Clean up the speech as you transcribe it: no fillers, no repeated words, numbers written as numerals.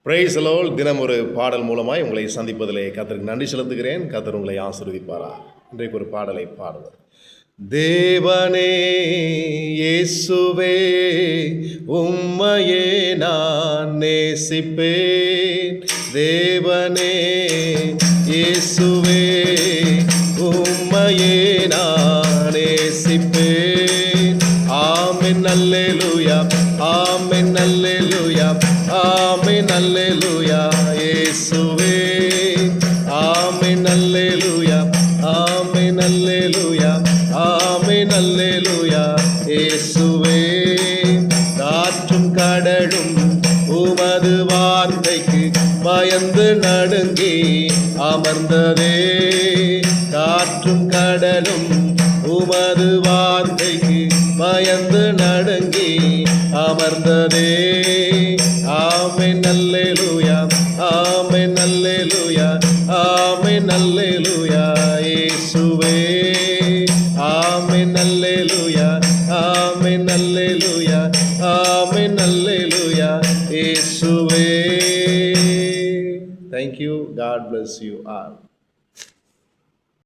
Praise the Lord. தினம் ஒரு பாடல் மூலமாய் உங்களை சந்திப்பதிலே கர்த்தருக்கு நன்றி செலுத்துகிறேன். கர்த்தர் உங்களை ஆசீர்வதிப்பாரா. இன்றைக்கு ஒரு பாடலை பாடுவோம். தேவனே இயேசுவே உம்மையே நான் நேசிப்பேன். தேவனே இயேசுவே உம்மையே நான் நேசிப்பேன். ஆமென் அல்லேலூயா, ஆமென் அல்லேலூயா, ஆமென் அல்லேலூயா இயேசுவே. ஆமென் அல்லேலூயா, ஆமென் அல்லேலூயா, ஆமென் அல்லேலூயா இயேசுவே. காற்றும் கடலும் உமது வார்த்தைக்கு பயந்து நடுங்கி அமர்ந்ததே. காற்றும் கடலும் உமது வார்த்தைக்கு பயந்து நடுங்கி அமர்ந்ததே. ஆமென் அல்லேலூயா, ஆமென் அல்லேலூயா, ஆமென் அல்லேலூயா இயேசுவே. ஆமென் அல்லேலூயா, ஆமென் அல்லேலூயா, ஆமென் அல்லேலூயா இயேசுவே. Thank you. God bless you all.